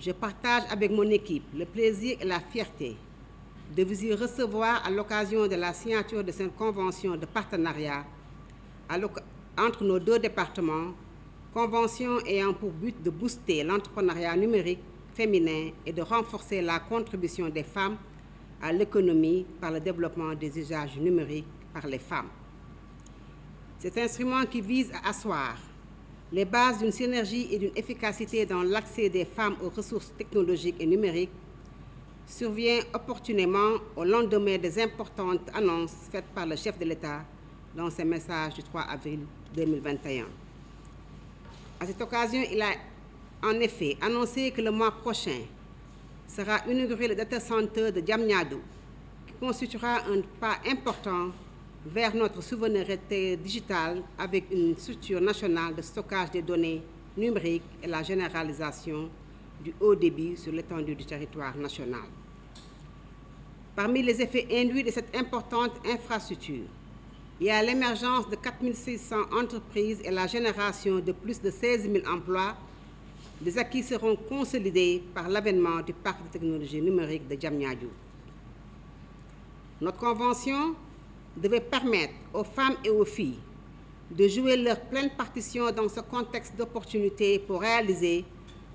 je partage avec mon équipe le plaisir et la fierté de vous y recevoir à l'occasion de la signature de cette convention de partenariat entre nos deux départements, convention ayant pour but de booster l'entrepreneuriat numérique féminin et de renforcer la contribution des femmes à l'économie par le développement des usages numériques par les femmes. Cet instrument qui vise à asseoir les bases d'une synergie et d'une efficacité dans l'accès des femmes aux ressources technologiques et numériques survient opportunément au lendemain des importantes annonces faites par le chef de l'État dans ses messages du 3 avril 2021. À cette occasion, il a en effet annoncé que le mois prochain sera inauguré le data center de Diamniadio, qui constituera un pas important vers notre souveraineté digitale avec une structure nationale de stockage des données numériques et la généralisation du haut débit sur l'étendue du territoire national. Parmi les effets induits de cette importante infrastructure, il y a l'émergence de 4 600 entreprises et la génération de plus de 16 000 emplois, des acquis seront consolidés par l'avènement du parc de technologie numérique de Diamniadio. Notre convention devait permettre aux femmes et aux filles de jouer leur pleine partition dans ce contexte d'opportunité pour réaliser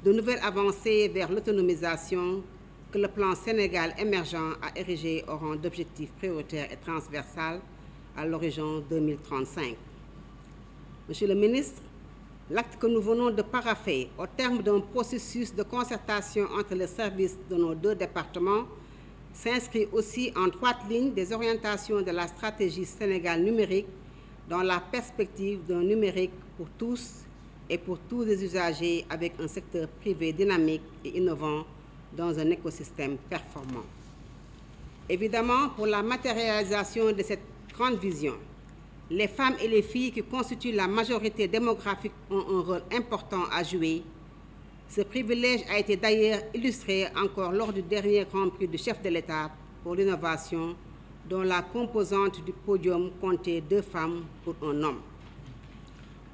de nouvelles avancées vers l'autonomisation que le plan Sénégal émergent a érigé au rang d'objectif prioritaire et transversal à l'horizon 2035. Monsieur le ministre, l'acte que nous venons de parapher au terme d'un processus de concertation entre les services de nos deux départements s'inscrit aussi en droite ligne des orientations de la stratégie Sénégal numérique dans la perspective d'un numérique pour tous et pour tous les usagers avec un secteur privé dynamique et innovant dans un écosystème performant. Évidemment, pour la matérialisation de cette grande vision, les femmes et les filles qui constituent la majorité démographique ont un rôle important à jouer. Ce privilège a été d'ailleurs illustré encore lors du dernier Grand Prix du chef de l'État pour l'innovation, dont la composante du podium comptait 2 femmes pour un homme.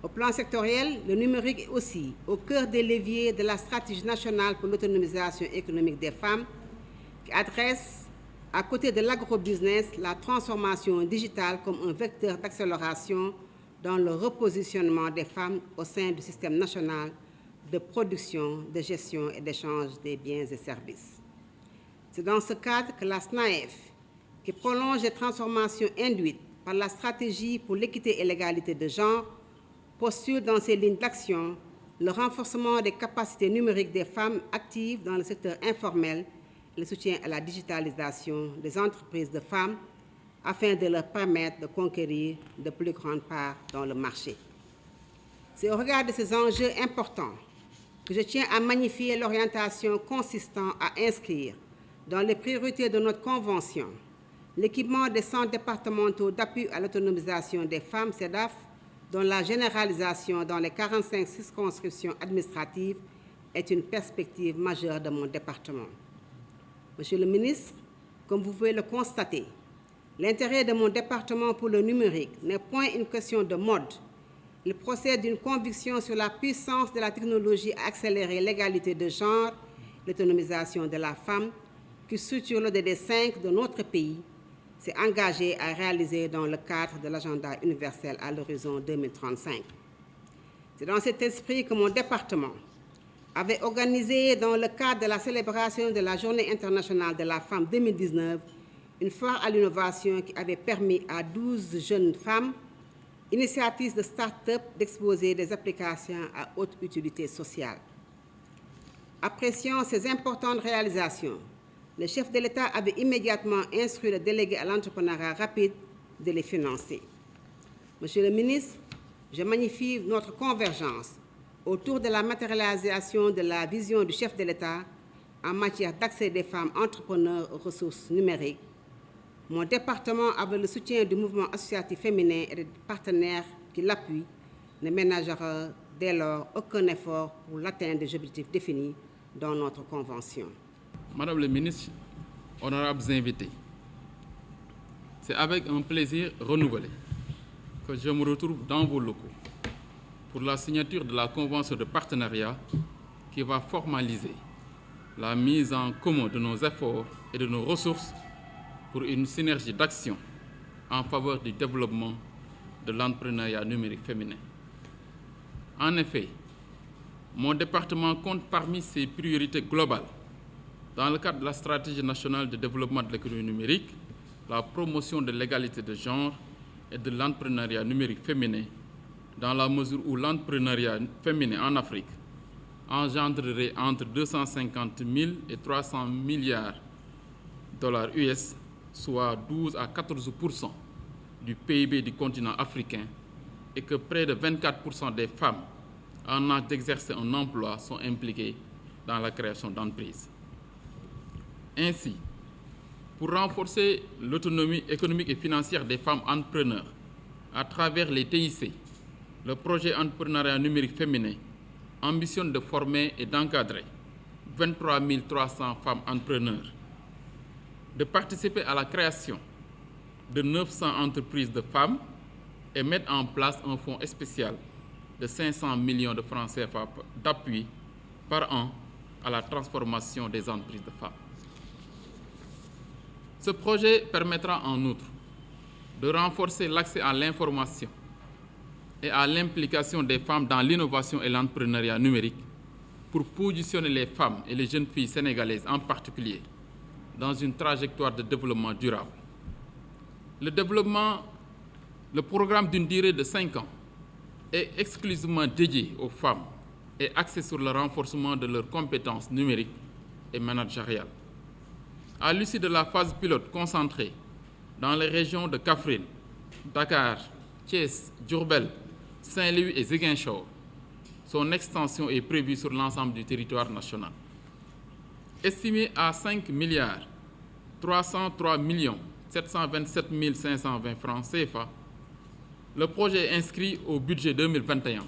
Au plan sectoriel, le numérique est aussi au cœur des leviers de la stratégie nationale pour l'autonomisation économique des femmes, qui adresse, à côté de l'agrobusiness, la transformation digitale comme un vecteur d'accélération dans le repositionnement des femmes au sein du système national de production, de gestion et d'échange des biens et services. C'est dans ce cadre que la SNAEF, qui prolonge les transformations induites par la stratégie pour l'équité et l'égalité de genre, postule dans ses lignes d'action le renforcement des capacités numériques des femmes actives dans le secteur informel et le soutien à la digitalisation des entreprises de femmes afin de leur permettre de conquérir de plus grandes parts dans le marché. C'est au regard de ces enjeux importants que je tiens à magnifier l'orientation consistant à inscrire dans les priorités de notre convention l'équipement des centres départementaux d'appui à l'autonomisation des femmes, CEDAF, dont la généralisation dans les 45 circonscriptions administratives est une perspective majeure de mon département. Monsieur le ministre, comme vous pouvez le constater, l'intérêt de mon département pour le numérique n'est point une question de mode. Il procède d'une conviction sur la puissance de la technologie à accélérer l'égalité de genre, l'autonomisation de la femme, qui structure l'ODD 5 de notre pays, s'est engagé à réaliser dans le cadre de l'agenda universel à l'horizon 2035. C'est dans cet esprit que mon département avait organisé, dans le cadre de la célébration de la Journée internationale de la femme 2019, une foire à l'innovation qui avait permis à 12 jeunes femmes, initiatrices de start-up, d'exposer des applications à haute utilité sociale. Appréciant ces importantes réalisations, le chef de l'État avait immédiatement instruit le délégué à l'entrepreneuriat rapide de les financer. Monsieur le ministre, je magnifie notre convergence autour de la matérialisation de la vision du chef de l'État en matière d'accès des femmes entrepreneurs aux ressources numériques. Mon département, avec le soutien du mouvement associatif féminin et des partenaires qui l'appuient, ne ménagera dès lors aucun effort pour l'atteinte des objectifs définis dans notre convention. Madame le ministre, honorables invités, c'est avec un plaisir renouvelé que je me retrouve dans vos locaux pour la signature de la convention de partenariat qui va formaliser la mise en commun de nos efforts et de nos ressources pour une synergie d'action en faveur du développement de l'entrepreneuriat numérique féminin. En effet, mon département compte parmi ses priorités globales, dans le cadre de la stratégie nationale de développement de l'économie numérique, la promotion de l'égalité de genre et de l'entrepreneuriat numérique féminin, dans la mesure où l'entrepreneuriat féminin en Afrique engendrerait entre 250 000 et 300 milliards de dollars US, soit 12 à 14% du PIB du continent africain, et que près de 24% des femmes en âge d'exercer un emploi sont impliquées dans la création d'entreprises. Ainsi, pour renforcer l'autonomie économique et financière des femmes entrepreneurs à travers les TIC, le projet entrepreneuriat numérique féminin ambitionne de former et d'encadrer 23 300 femmes entrepreneurs, de participer à la création de 900 entreprises de femmes et mettre en place un fonds spécial de 500 millions de francs CFA d'appui par an à la transformation des entreprises de femmes. Ce projet permettra en outre de renforcer l'accès à l'information et à l'implication des femmes dans l'innovation et l'entrepreneuriat numérique pour positionner les femmes et les jeunes filles sénégalaises en particulier dans une trajectoire de développement durable. Le programme d'une durée de 5 ans est exclusivement dédié aux femmes et axé sur le renforcement de leurs compétences numériques et managériales. À l'issue de la phase pilote concentrée dans les régions de Kaffrine, Dakar, Thiès, Diourbel, Saint-Louis et Ziguinchor, son extension est prévue sur l'ensemble du territoire national. Estimé à 5 milliards 303 727 520 francs CFA, le projet est inscrit au budget 2021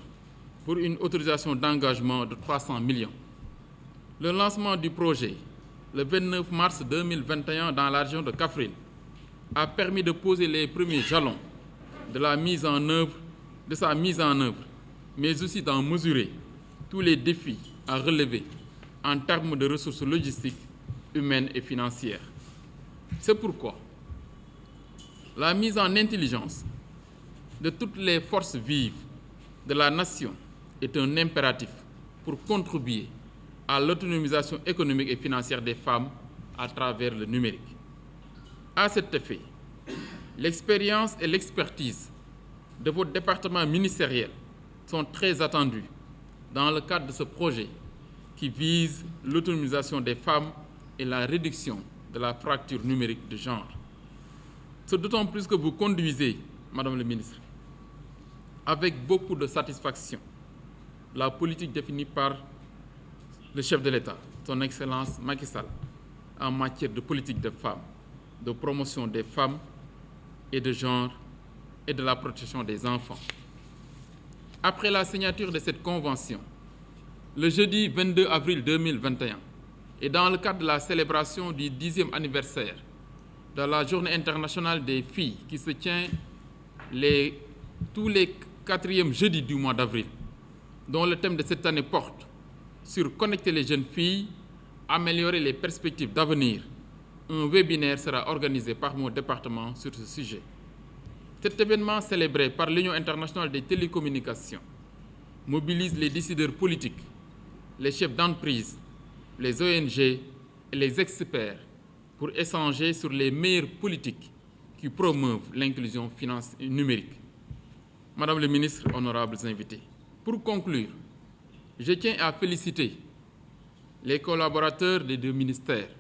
pour une autorisation d'engagement de 300 millions. Le lancement du projet, le 29 mars 2021 dans la région de Kaffrine, a permis de poser les premiers jalons de sa mise en œuvre, mais aussi d'en mesurer tous les défis à relever en termes de ressources logistiques, humaines et financières. C'est pourquoi la mise en intelligence de toutes les forces vives de la nation est un impératif pour contribuer à l'autonomisation économique et financière des femmes à travers le numérique. À cet effet, l'expérience et l'expertise de votre département ministériel sont très attendues dans le cadre de ce projet qui vise l'autonomisation des femmes et la réduction de la fracture numérique de genre. C'est d'autant plus que vous conduisez, Madame la Ministre, avec beaucoup de satisfaction la politique définie par le chef de l'État, son Excellence Macky Sall, en matière de politique de femmes, de promotion des femmes et de genre et de la protection des enfants. Après la signature de cette convention, le jeudi 22 avril 2021, et dans le cadre de la célébration du 10e anniversaire de la Journée internationale des filles qui se tient tous les 4e jeudis du mois d'avril, dont le thème de cette année porte sur connecter les jeunes filles, améliorer les perspectives d'avenir, un webinaire sera organisé par mon département sur ce sujet. Cet événement célébré par l'Union internationale des télécommunications mobilise les décideurs politiques, les chefs d'entreprise, les ONG et les experts pour échanger sur les meilleures politiques qui promeuvent l'inclusion numérique. Madame le ministre, honorables invités, pour conclure, je tiens à féliciter les collaborateurs des 2 ministères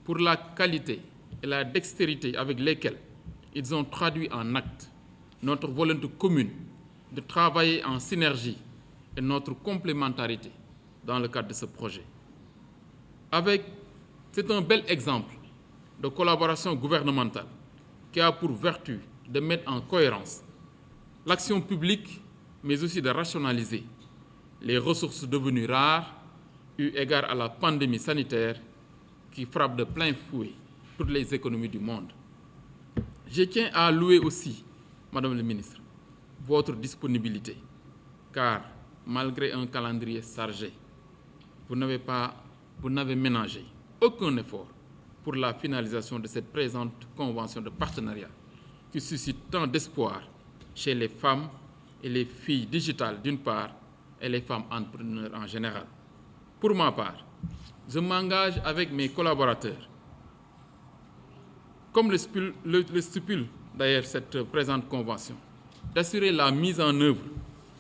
pour la qualité et la dextérité avec lesquelles ils ont traduit en actes notre volonté commune de travailler en synergie et notre complémentarité dans le cadre de ce projet. C'est un bel exemple de collaboration gouvernementale qui a pour vertu de mettre en cohérence l'action publique, mais aussi de rationaliser les ressources devenues rares eu égard à la pandémie sanitaire qui frappe de plein fouet toutes les économies du monde. Je tiens à louer aussi, Madame la Ministre, votre disponibilité, car malgré un calendrier chargé, vous n'avez pas vous n'avez ménagé aucun effort pour la finalisation de cette présente convention de partenariat qui suscite tant d'espoir chez les femmes et les filles digitales d'une part et les femmes entrepreneurs en général. Pour ma part, je m'engage avec mes collaborateurs, comme le stipule d'ailleurs cette présente convention, d'assurer la mise en œuvre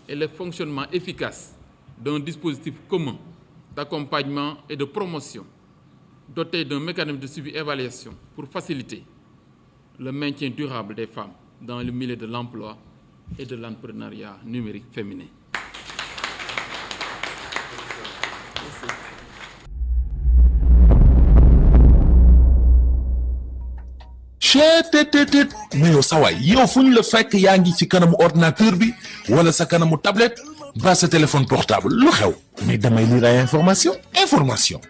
et le fonctionnement efficace d'un dispositif commun d'accompagnement et de promotion doté d'un mécanisme de suivi et évaluation pour faciliter le maintien durable des femmes dans le milieu de l'emploi et de l'entrepreneuriat numérique féminin. cheetetetet mais yow sawaay yow fu ñu la fekk yaa ngi ci kanamu ordinateur bi wala sa kanamu tablette ba sa téléphone portable lu xew mais damay lire ay information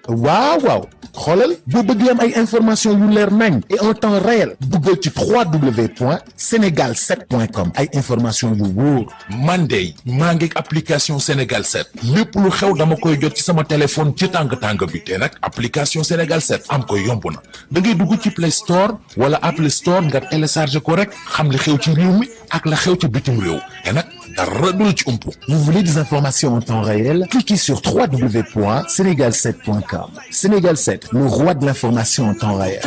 waaw xoolal boo bëgg am ay information yu leer nañ et en temps réel duggal ci www.senegal7.com ay information yu wóor man de maa ngi application Sénégal 7 lépp lu xew dama koy jot ci sama téléphone ci tàng bi te nag application Sénégal 7 am ko yomb na da ngay dugg ci Play Store wala Apple Store nga télécharger ko rek xam li xew ci réew mi ak la xew ci bitim réew te nag dara du ci umpu. Vous voulez des informations en temps réel? Cliquez sur www.senegal7.com. Sénégal 7, le roi de l'information en temps réel.